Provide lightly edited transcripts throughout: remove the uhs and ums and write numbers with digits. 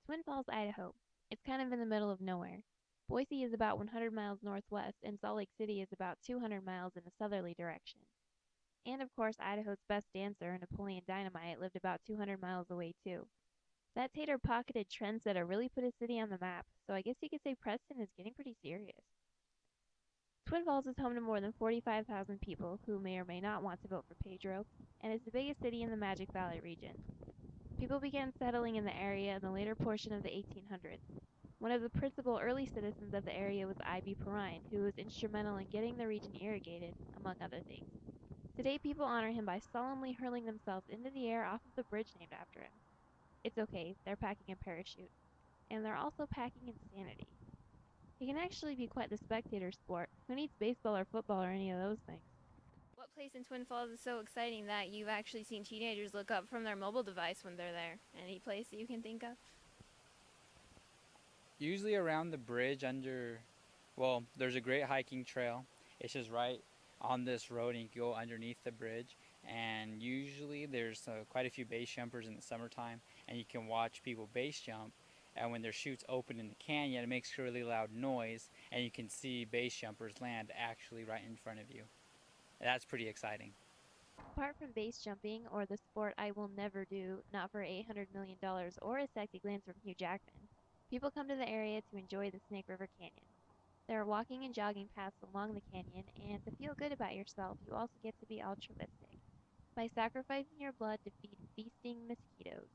Twin Falls, Idaho. It's kind of in the middle of nowhere. Boise is about 100 miles northwest, and Salt Lake City is about 200 miles in a southerly direction. And of course, Idaho's best dancer, Napoleon Dynamite, lived about 200 miles away too. That tater-pocketed trendsetter really put his city on the map, so I guess you could say Preston is getting pretty serious. Twin Falls is home to more than 45,000 people who may or may not want to vote for Pedro, and is the biggest city in the Magic Valley region. People began settling in the area in the later portion of the 1800s. One of the principal early citizens of the area was I.B. Perrine, who was instrumental in getting the region irrigated, among other things. Today people honor him by solemnly hurling themselves into the air off of the bridge named after him. It's okay, they're packing a parachute. And they're also packing insanity. It can actually be quite the spectator sport. Who needs baseball or football or any of those things? What place in Twin Falls is so exciting that you've actually seen teenagers look up from their mobile device when they're there? Any place that you can think of? Usually around the bridge there's a great hiking trail. It's just right on this road and you can go underneath the bridge. And usually there's quite a few base jumpers in the summertime and you can watch people base jump. And when their chutes open in the canyon, it makes a really loud noise and you can see base jumpers land actually right in front of you. And that's pretty exciting. Apart from base jumping, or the sport I will never do, not for $800 million or a sexy glance from Hugh Jackman, people come to the area to enjoy the Snake River Canyon. There are walking and jogging paths along the canyon, and to feel good about yourself, you also get to be altruistic by sacrificing your blood to feed feasting mosquitoes.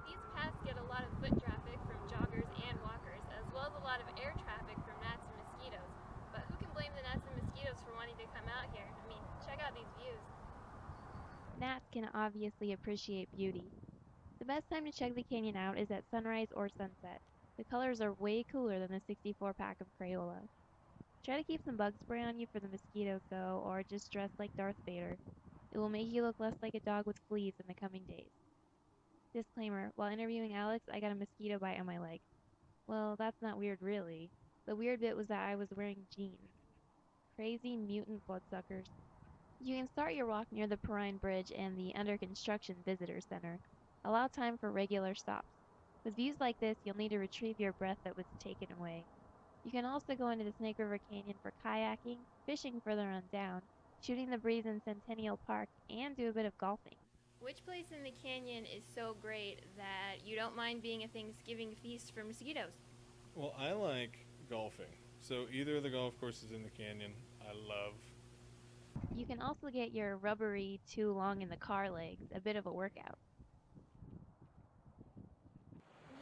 These paths get a lot of foot traffic from joggers and walkers, as well as a lot of air traffic from gnats and mosquitoes. But who can blame the gnats and mosquitoes for wanting to come out here? I mean, check out these views. Gnats can obviously appreciate beauty. The best time to check the canyon out is at sunrise or sunset. The colors are way cooler than the 64 pack of Crayola. Try to keep some bug spray on you for the mosquitoes though, or just dress like Darth Vader. It will make you look less like a dog with fleas in the coming days. Disclaimer, while interviewing Alex, I got a mosquito bite on my leg. Well, that's not weird really. The weird bit was that I was wearing jeans. Crazy mutant bloodsuckers. You can start your walk near the Perrine Bridge and the under construction visitor center. Allow time for regular stops. With views like this, you'll need to retrieve your breath that was taken away. You can also go into the Snake River Canyon for kayaking, fishing further on down, shooting the breeze in Centennial Park, and do a bit of golfing. Which place in the canyon is so great that you don't mind being a Thanksgiving feast for mosquitoes? Well, I like golfing. So either of the golf courses in the canyon, I love. You can also get your rubbery, too long in the car legs, a bit of a workout.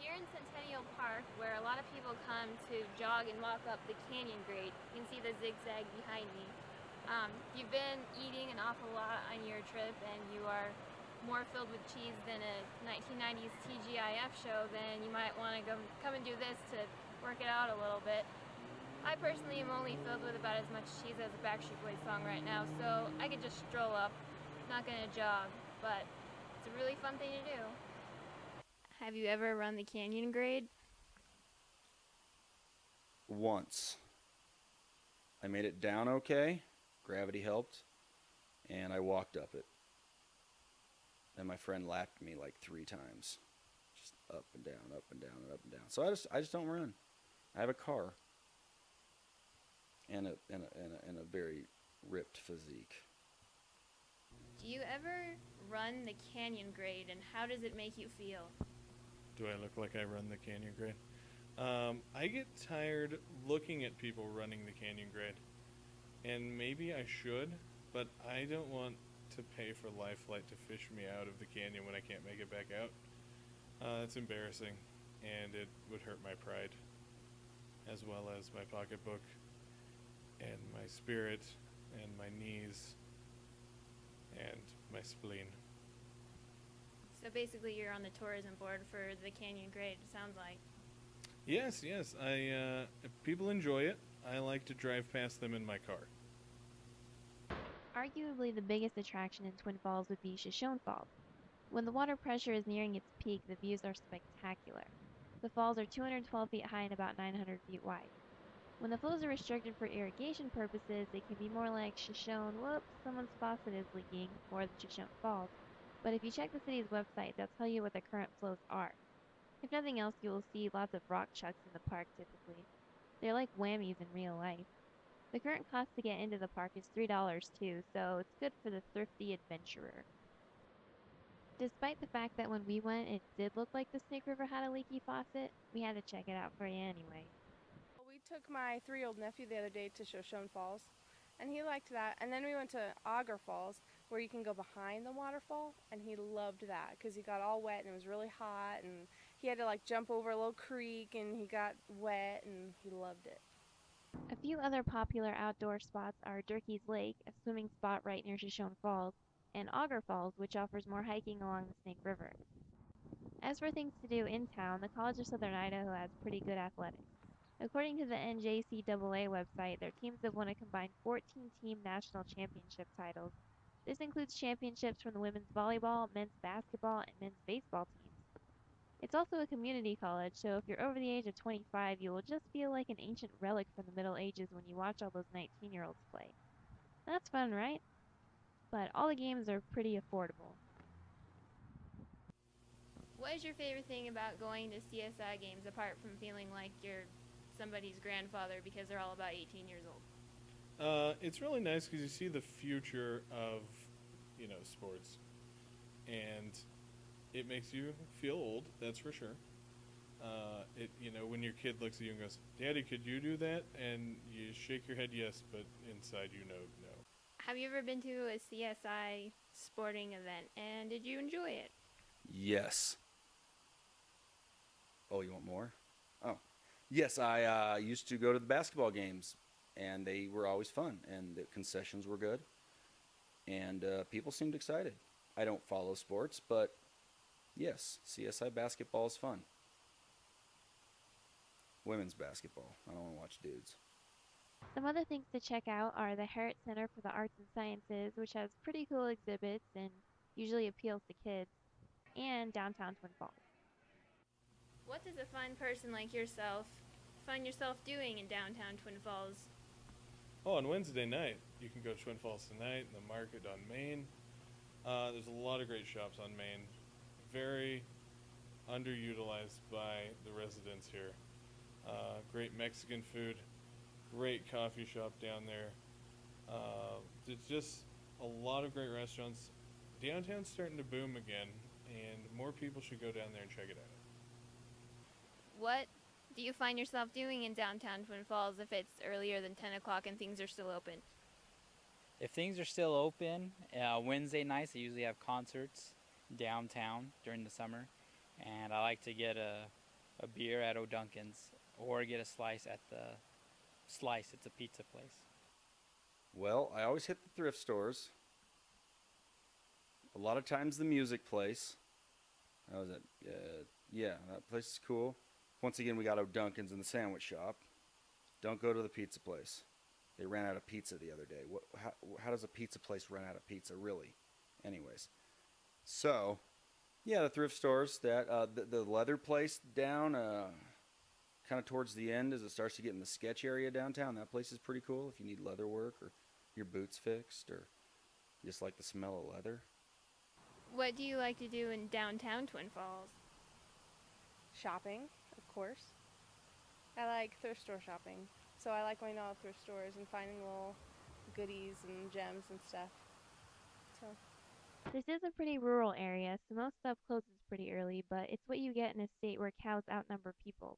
Here in Centennial Park, where a lot of people come to jog and walk up the canyon grade, you can see the zigzag behind me. You've been eating an awful lot on your trip and you are more filled with cheese than a 1990s TGIF show, then you might want to come and do this to work it out a little bit. I personally am only filled with about as much cheese as a Backstreet Boys song right now, so I could just stroll up. Not gonna jog, but it's a really fun thing to do. Have you ever run the canyon grade? Once. I made it down okay, gravity helped, and I walked up it. And my friend lapped me like 3 times. Just up and down, up and down, and up and down. So I just don't run. I have a car. And a very ripped physique. Do you ever run the canyon grade, and how does it make you feel? Do I look like I run the canyon grade? I get tired looking at people running the canyon grade. And maybe I should, but I don't want to pay for Life Flight to fish me out of the canyon when I can't make it back out. It's embarrassing, and it would hurt my pride, as well as my pocketbook, and my spirit, and my knees, and my spleen. So basically you're on the tourism board for the canyon grade, it sounds like. Yes. If people enjoy it, I like to drive past them in my car. Arguably the biggest attraction in Twin Falls would be Shoshone Falls. When the water pressure is nearing its peak, the views are spectacular. The falls are 212 feet high and about 900 feet wide. When the flows are restricted for irrigation purposes, it can be more like Shoshone, whoops, someone's faucet is leaking, more than Shoshone Falls. But if you check the city's website, they'll tell you what the current flows are. If nothing else, you will see lots of rock chucks in the park typically. They're like whammies in real life. The current cost to get into the park is $3 too, so it's good for the thrifty adventurer. Despite the fact that when we went it did look like the Snake River had a leaky faucet, we had to check it out for you anyway. Well, we took my 3-year-old nephew the other day to Shoshone Falls, and he liked that. And then we went to Auger Falls, where you can go behind the waterfall, and he loved that because he got all wet and it was really hot, and he had to like jump over a little creek, and he got wet, and he loved it. A few other popular outdoor spots are Durkee's Lake, a swimming spot right near Shoshone Falls, and Auger Falls, which offers more hiking along the Snake River. As for things to do in town, the College of Southern Idaho has pretty good athletics. According to the NJCAA website, their teams have won a combined 14-team national championship titles. This includes championships from the women's volleyball, men's basketball, and men's baseball teams. It's also a community college, so if you're over the age of 25, you will just feel like an ancient relic from the Middle Ages when you watch all those 19-year-olds play. That's fun, right? But all the games are pretty affordable. What is your favorite thing about going to CSI games apart from feeling like you're somebody's grandfather because they're all about 18 years old? It's really nice because you see the future of, sports, and it makes you feel old. That's for sure. When your kid looks at you and goes, "Daddy, could you do that?" and you shake your head yes, but inside no. Have you ever been to a CSI sporting event, and did you enjoy it? Yes. Oh, you want more? Oh. Yes, I used to go to the basketball games, and they were always fun, and the concessions were good, and people seemed excited. I don't follow sports, but yes, CSI basketball is fun. Women's basketball. I don't want to watch dudes. Some other things to check out are the Herritt Center for the Arts and Sciences, which has pretty cool exhibits and usually appeals to kids, and downtown Twin Falls. What does a fun person like yourself find yourself doing in downtown Twin Falls? Oh, on Wednesday night, you can go to Twin Falls tonight in the market on Main. There's a lot of great shops on Main. Very underutilized by the residents here. Great Mexican food, great coffee shop down there. There's just a lot of great restaurants. Downtown's starting to boom again, and more people should go down there and check it out. What do you find yourself doing in downtown Twin Falls if it's earlier than 10 o'clock and things are still open? If things are still open, Wednesday nights I usually have concerts downtown during the summer, and I like to get a beer at O'Duncan's or get a slice at the Slice. It's a pizza place. Well, I always hit the thrift stores. A lot of times the music place. How was it? Yeah, that place is cool. Once again, we got O'Duncan's in the sandwich shop. Don't go to the pizza place. They ran out of pizza the other day. How does a pizza place run out of pizza, really? Anyways. So, yeah, the thrift stores. The leather place down, kind of towards the end as it starts to get in the sketch area downtown. That place is pretty cool if you need leather work or your boots fixed or you just like the smell of leather. What do you like to do in downtown Twin Falls? Shopping, of course. I like thrift store shopping, so I like going to all thrift stores and finding little goodies and gems and stuff. So. This is a pretty rural area, so most stuff closes pretty early, but it's what you get in a state where cows outnumber people.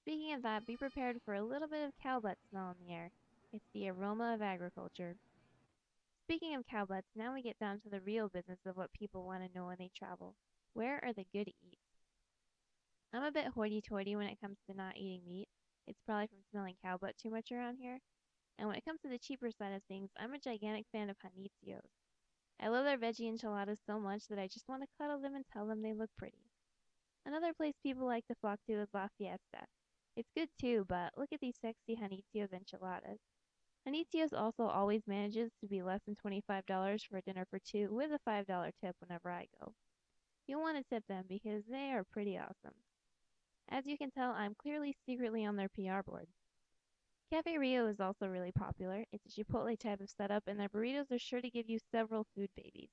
Speaking of that, be prepared for a little bit of cow butt smell in the air. It's the aroma of agriculture. Speaking of cow butts, now we get down to the real business of what people want to know when they travel. Where are the good eats? I'm a bit hoity-toity when it comes to not eating meat. It's probably from smelling cow butt too much around here. And when it comes to the cheaper side of things, I'm a gigantic fan of Janitzio's. I love their veggie enchiladas so much that I just want to cuddle them and tell them they look pretty. Another place people like to flock to is La Fiesta. It's good too, but look at these sexy Janitzio's enchiladas. Janitzio's also always manages to be less than $25 for a dinner for two with a $5 tip whenever I go. You'll want to tip them because they are pretty awesome. As you can tell, I'm clearly secretly on their PR board. Cafe Rio is also really popular. It's a Chipotle type of setup, and their burritos are sure to give you several food babies.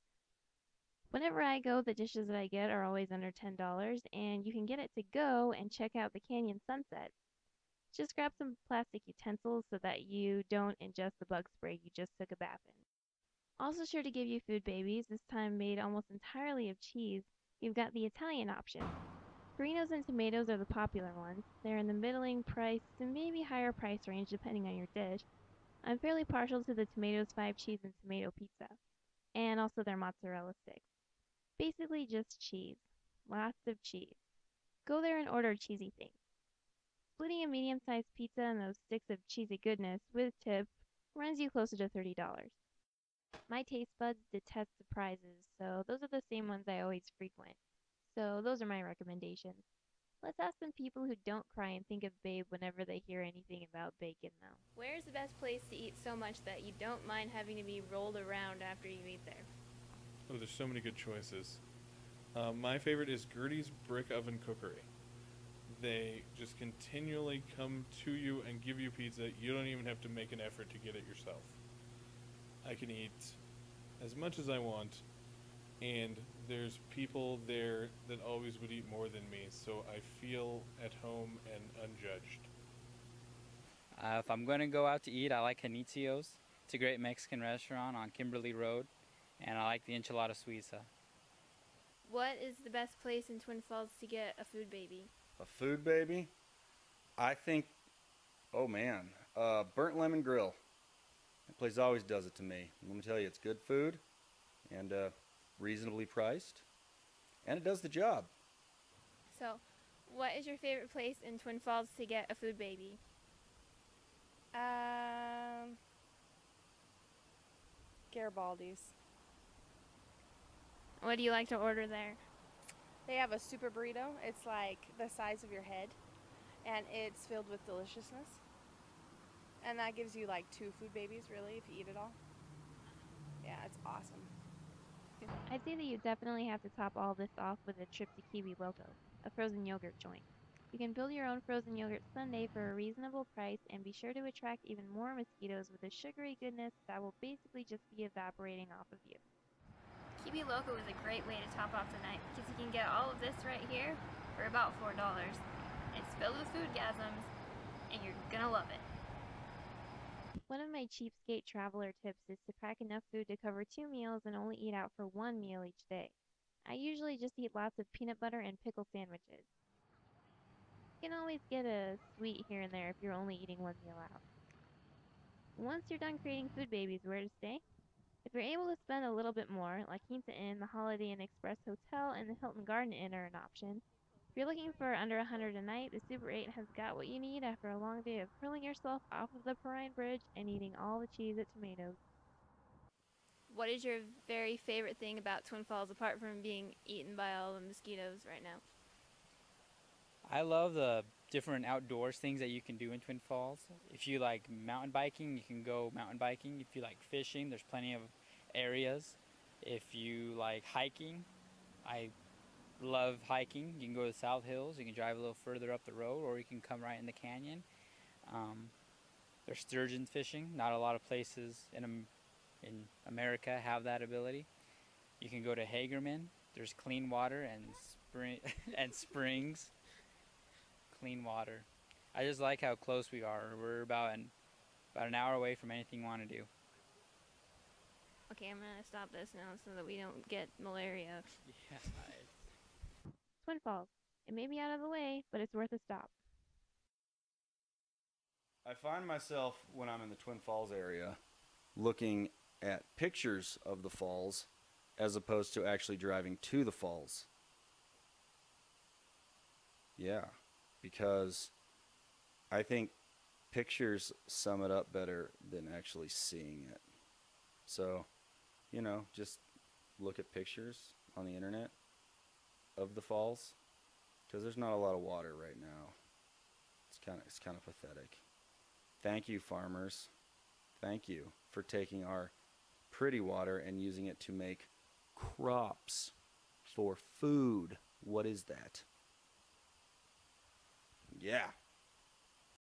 Whenever I go, the dishes that I get are always under $10, and you can get it to go and check out the canyon sunset. Just grab some plastic utensils so that you don't ingest the bug spray you just took a bath in. Also sure to give you food babies, this time made almost entirely of cheese. You've got the Italian option. Perinos and tomatoes are the popular ones. They're in the middling price to maybe higher price range depending on your dish. I'm fairly partial to the tomatoes 5 cheese and tomato pizza, and also their mozzarella sticks. Basically just cheese. Lots of cheese. Go there and order cheesy things. Splitting a medium-sized pizza and those sticks of cheesy goodness with tip runs you closer to $30. My taste buds detest surprises, so those are the same ones I always frequent. So those are my recommendations. Let's ask some people who don't cry and think of Babe whenever they hear anything about bacon, though. Where's the best place to eat so much that you don't mind having to be rolled around after you eat there? Oh, there's so many good choices. My favorite is Gertie's Brick Oven Cookery. They just continually come to you and give you pizza. You don't even have to make an effort to get it yourself. I can eat as much as I want, and there's people there that always would eat more than me, so I feel at home and unjudged. If I'm going to go out to eat, I like Janitzio's. It's a great Mexican restaurant on Kimberly Road, and I like the enchilada suiza. What is the best place in Twin Falls to get a food baby? A food baby? I think, oh man, Burnt Lemon Grill. That place always does it to me. Let me tell you, it's good food and reasonably priced, and it does the job. So, what is your favorite place in Twin Falls to get a food baby? Garibaldi's. What do you like to order there? They have a super burrito. It's like the size of your head, and it's filled with deliciousness. And that gives you like 2 food babies, really, if you eat it all. Yeah, it's awesome. I'd say that you definitely have to top all this off with a trip to Kiwi Loco, a frozen yogurt joint. You can build your own frozen yogurt sundae for a reasonable price and be sure to attract even more mosquitoes with a sugary goodness that will basically just be evaporating off of you. Kiwi Loco is a great way to top off the night because you can get all of this right here for about $4. It's filled with foodgasms, and you're gonna love it. One of my cheapskate traveler tips is to pack enough food to cover 2 meals and only eat out for 1 meal each day. I usually just eat lots of peanut butter and pickle sandwiches. You can always get a sweet here and there if you're only eating 1 meal out. Once you're done creating food babies, where to stay? If you're able to spend a little bit more, La Quinta Inn, the Holiday Inn Express Hotel, and the Hilton Garden Inn are an option. If you're looking for under $100 a night, the Super 8 has got what you need after a long day of hurling yourself off of the Perrine Bridge and eating all the cheese at Tomatoes. What is your very favorite thing about Twin Falls apart from being eaten by all the mosquitoes right now? I love the different outdoors things that you can do in Twin Falls. If you like mountain biking, you can go mountain biking. If you like fishing, there's plenty of areas. If you like hiking, I love hiking. You can go to the South Hills. You can drive a little further up the road, or you can come right in the canyon. There's sturgeon fishing. Not a lot of places in America have that ability. You can go to Hagerman. There's clean water and springs. Clean water. I just like how close we are. We're about an hour away from anything you want to do. Okay, I'm gonna stop this now so that we don't get malaria. Yeah. Twin Falls. It may be out of the way, but it's worth a stop. I find myself, when I'm in the Twin Falls area, looking at pictures of the falls as opposed to actually driving to the falls. Yeah, because I think pictures sum it up better than actually seeing it. So, just look at pictures on the internet of the falls, because there's not a lot of water right now. It's kind of pathetic. Thank you, farmers. Thank you for taking our pretty water and using it to make crops for food. What is that? Yeah.